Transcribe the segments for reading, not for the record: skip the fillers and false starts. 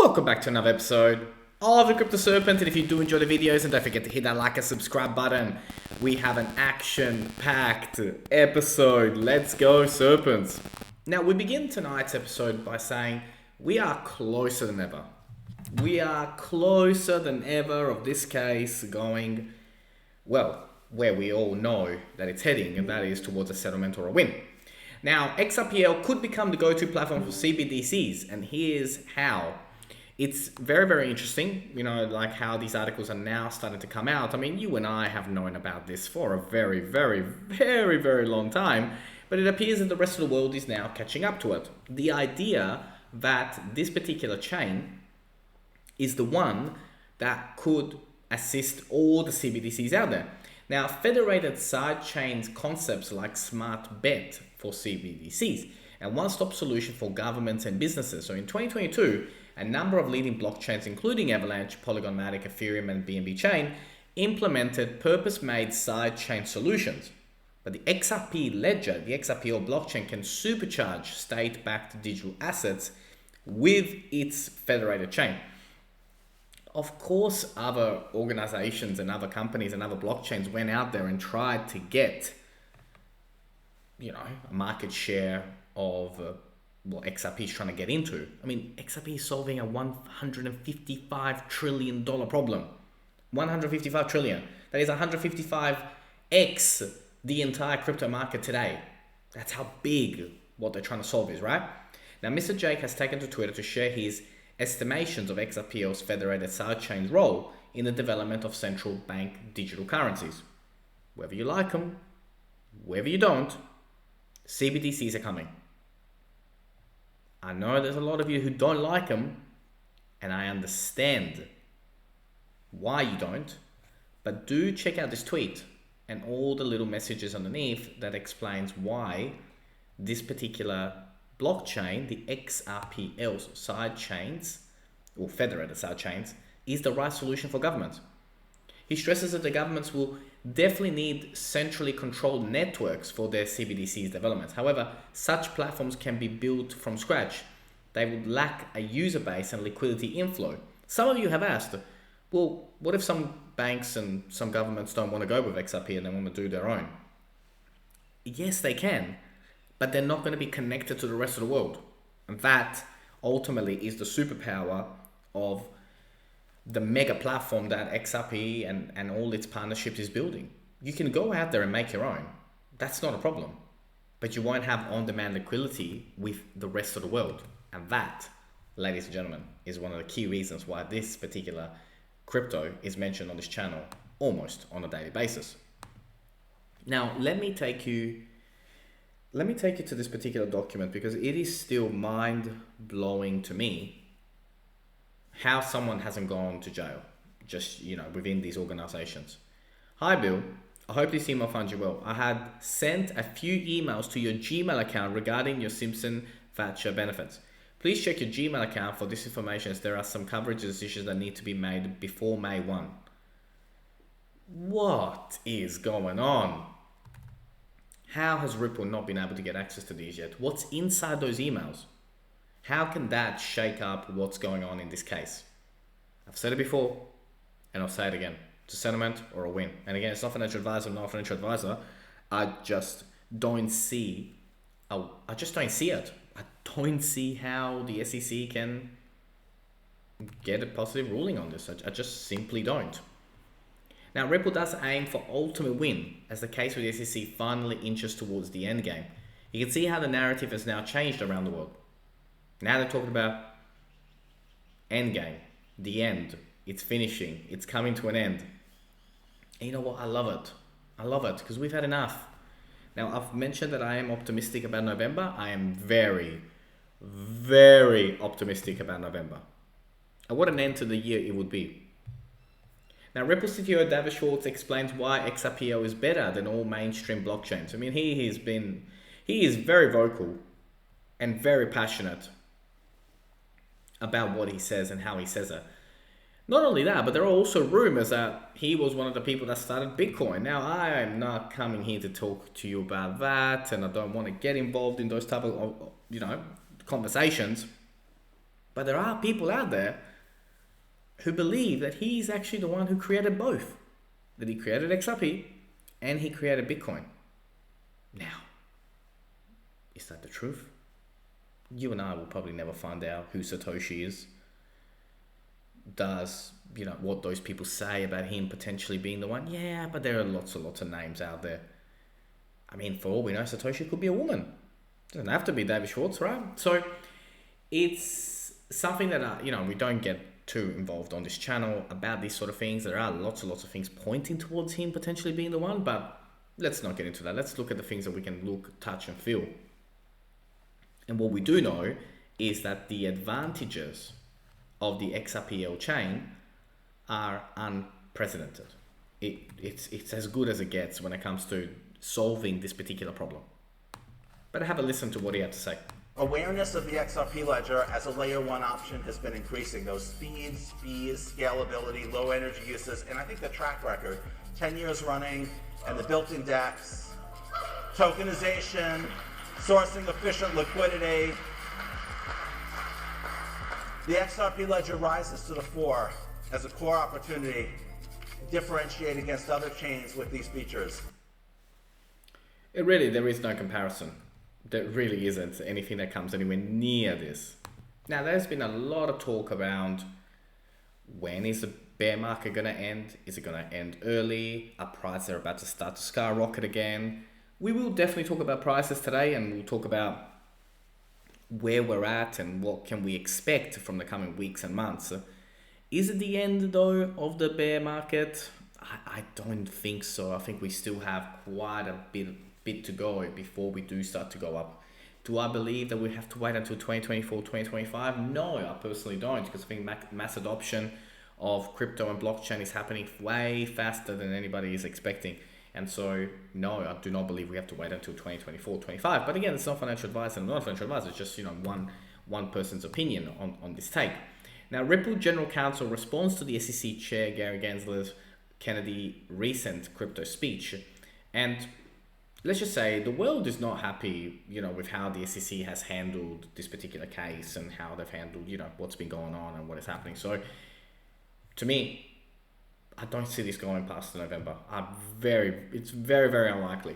Welcome back to another episode of the Crypto Serpent, and if you do enjoy the videos, and don't forget to hit that like and subscribe button. We have an action-packed episode. Let's go, Serpents. Now, we begin tonight's episode by saying we are closer than ever. We are closer than ever of this case going, well, where we all know that it's heading, and that is towards a settlement or a win. Now, XRPL could become the go-to platform for CBDCs, and here's how. It's very, very interesting, like how these articles are now starting to come out. I mean, you and I have known about this for a very, very, very, very long time, but it appears that the rest of the world is now catching up to it. The idea that this particular chain is the one that could assist all the CBDCs out there. Now, federated sidechains concepts like smart bet for CBDCs, and one-stop solution for governments and businesses. So in 2022, a number of leading blockchains, including Avalanche, Polygon Matic, Ethereum, and BNB Chain, implemented purpose-made sidechain solutions. But the XRP ledger, the XRPL blockchain, can supercharge state-backed digital assets with its federated chain. Of course, other organizations and other companies and other blockchains went out there and tried to get, a market share of what XRP is trying to get into. I mean, XRP is solving a $155 trillion problem. 155 trillion. That is 155x the entire crypto market today. That's how big what they're trying to solve is, right? Now, Mr. Jake has taken to Twitter to share his estimations of XRPL's federated sidechain's role in the development of central bank digital currencies. Whether you like them, whether you don't, CBDCs are coming. I know there's a lot of you who don't like them, and I understand why you don't, but do check out this tweet and all the little messages underneath that explains why this particular blockchain, the XRPL sidechains, or federated sidechains, is the right solution for governments. He stresses that the governments will definitely need centrally controlled networks for their CBDC's development. However, such platforms can be built from scratch. They would lack a user base and liquidity inflow. Some of you have asked, well, what if some banks and some governments don't want to go with XRP and they want to do their own? Yes, they can, but they're not going to be connected to the rest of the world. And that ultimately is the superpower of the mega platform that XRP and all its partnerships is building. You can go out there and make your own. That's not a problem. But you won't have on-demand liquidity with the rest of the world. And that, ladies and gentlemen, is one of the key reasons why this particular crypto is mentioned on this channel almost on a daily basis. Now, let me take you to this particular document because it is still mind-blowing to me how someone hasn't gone to jail just, within these organizations. Hi, Bill. I hope this email finds you well. I had sent a few emails to your Gmail account regarding your Simpson voucher benefits. Please check your Gmail account for this information as there are some coverage decisions that need to be made before May 1. What is going on? How has Ripple not been able to get access to these yet? What's inside those emails? How can that shake up what's going on in this case? I've said it before, and I'll say it again. It's a settlement or a win. And again, it's not financial advisor, I'm not a financial advisor. I just don't see it. I don't see how the SEC can get a positive ruling on this. I just simply don't. Now, Ripple does aim for ultimate win as the case with the SEC finally inches towards the end game. You can see how the narrative has now changed around the world. Now they're talking about end game, the end. It's finishing. It's coming to an end. And you know what? I love it. I love it because we've had enough. Now, I've mentioned that I am optimistic about November. I am very, very optimistic about November. And what an end to the year it would be. Now, Ripple CTO David Schwartz explains why XRPL is better than all mainstream blockchains. I mean, he is very vocal and very passionate about what he says and how he says it. Not only that, but there are also rumors that he was one of the people that started Bitcoin. Now, I am not coming here to talk to you about that, and I don't want to get involved in those type of, conversations. But there are people out there who believe that he's actually the one who created both. That he created XRP and he created Bitcoin. Now, is that the truth? You and I will probably never find out who Satoshi is. Does, what those people say about him potentially being the one? Yeah, but there are lots of names out there. I mean, for all we know, Satoshi could be a woman. Doesn't have to be David Schwartz, right? So it's something that, we don't get too involved on this channel about these sort of things. There are lots of things pointing towards him potentially being the one, but let's not get into that. Let's look at the things that we can look, touch, and feel. And what we do know is that the advantages of the XRPL chain are unprecedented. It's as good as it gets when it comes to solving this particular problem. But have a listen to what he had to say. Awareness of the XRP ledger as a layer 1 option has been increasing. Those speeds, fees, scalability, low energy uses, and I think the track record, 10 years running, and the built-in DEX, tokenization, sourcing efficient liquidity. The XRP ledger rises to the fore as a core opportunity to differentiate against other chains with these features. There is no comparison. There really isn't anything that comes anywhere near this. Now, there's been a lot of talk around when is the bear market going to end? Is it going to end early? Are prices about to start to skyrocket again? We will definitely talk about prices today, and we'll talk about where we're at and what can we expect from the coming weeks and months. Is it the end, though, of the bear market? I don't think so. I think we still have quite a bit to go before we do start to go up. Do I believe that we have to wait until 2024, 2025? No, I personally don't, because I think mass adoption of crypto and blockchain is happening way faster than anybody is expecting. And so, no, I do not believe we have to wait until 2024, 25. But again, it's not financial advice and not financial advice. It's just, one person's opinion on this take. Now, Ripple General Counsel responds to the SEC Chair Gary Gensler's Kennedy recent crypto speech. And let's just say the world is not happy, with how the SEC has handled this particular case and how they've handled, what's been going on and what is happening. So to me, I don't see this going past November. It's very, very unlikely.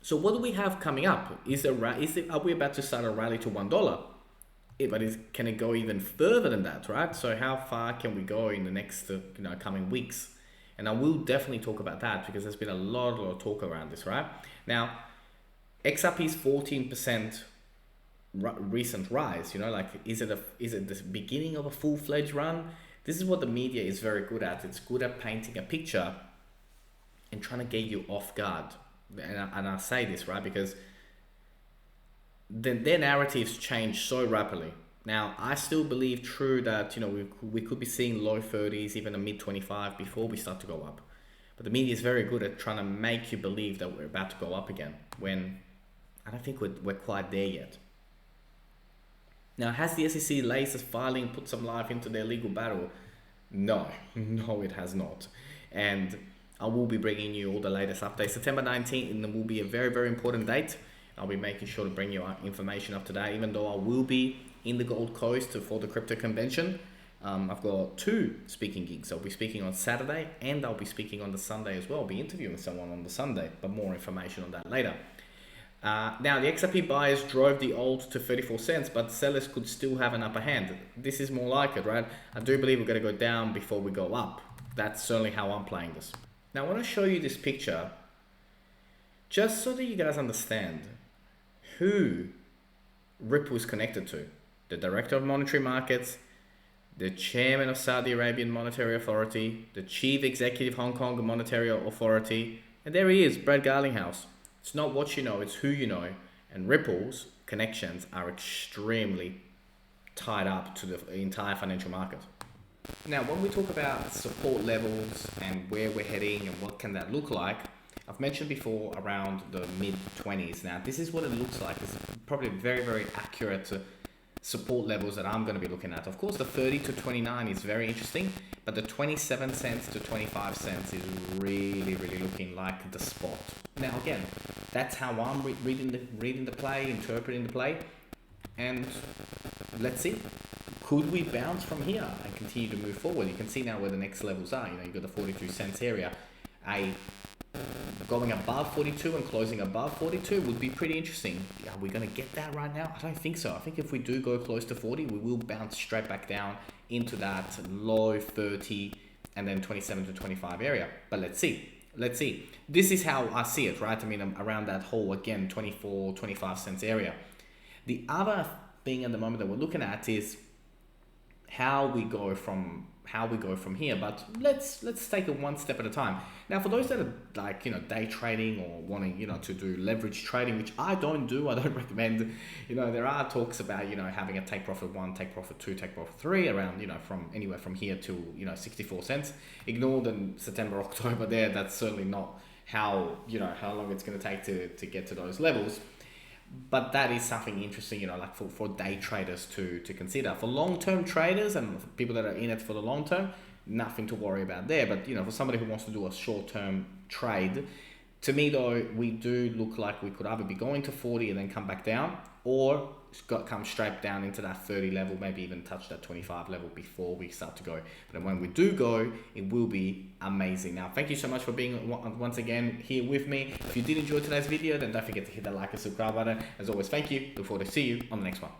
So what do we have coming up? Are we about to start a rally to $1? Can it go even further than that, right? So how far can we go in the next, coming weeks? And I will definitely talk about that because there's been a lot of talk around this, right? Now, XRP's 14% recent rise, is it the beginning of a full-fledged run? This is what the media is very good at. It's good at painting a picture and trying to get you off guard. And I say this, right, because their narratives change so rapidly. Now, I still believe true that, we could be seeing low 30s, even a mid 25 before we start to go up. But the media is very good at trying to make you believe that we're about to go up again, when I don't think we're quite there yet. Now, has the SEC latest filing put some life into their legal battle? No, it has not. And I will be bringing you all the latest updates. September 19th will be a very, very important date. I'll be making sure to bring you information up to date, even though I will be in the Gold Coast for the crypto convention. I've got 2 speaking gigs. I'll be speaking on Saturday and I'll be speaking on the Sunday as well. I'll be interviewing someone on the Sunday, but more information on that later. Now, the XRP buyers drove the alt to 34 cents, but sellers could still have an upper hand. This is more like it, right? I do believe we're going to go down before we go up. That's certainly how I'm playing this. Now, I want to show you this picture just so that you guys understand who Ripple is connected to. The Director of Monetary Markets, the Chairman of Saudi Arabian Monetary Authority, the Chief Executive Hong Kong Monetary Authority, and there he is, Brad Garlinghouse. It's not what you know, it's who you know. And Ripple's connections are extremely tied up to the entire financial market. Now, when we talk about support levels and where we're heading and what can that look like, I've mentioned before around the mid-20s. Now, this is what it looks like. It's probably very, very accurate support levels that I'm going to be looking at. Of course, the 30 to 29 is very interesting, but the 27 cents to 25 cents is really, really looking like the spot. Now, again, that's how I'm reading the play, interpreting the play. And let's see, could we bounce from here and continue to move forward? You can see now where the next levels are. You know, you've got the 42 cents area. Going above 42 and closing above 42 would be pretty interesting. Are we going to get that right now? I don't think so. I think if we do go close to 40, we will bounce straight back down into that low 30 and then 27 to 25 area. But let's see. Let's see. This is how I see it, right? I mean, I'm around that whole, again, 24, 25 cents area. The other thing at the moment that we're looking at is how we go from here, but let's take it one step at a time. Now, for those that are like, you know, day trading or wanting, you know, to do leverage trading, which I don't do, I don't recommend. You know, there are talks about, you know, having a take profit 1, take profit 2, take profit 3 around, you know, from anywhere from here to, you know, 64 cents. Ignore the September, October there. That's certainly not how, you know, how long it's going to take to get to those levels. But that is something interesting, you know, like for day traders to consider. For long-term traders and for people that are in it for the long term, nothing to worry about there. But, you know, for somebody who wants to do a short-term trade, to me, though, we do look like we could either be going to 40 and then come back down, or come straight down into that 30 level, maybe even touch that 25 level before we start to go. But when we do go, it will be amazing. Now, thank you so much for being once again here with me. If you did enjoy today's video, then don't forget to hit that like and subscribe button. As always, thank you. Look forward to see you on the next one.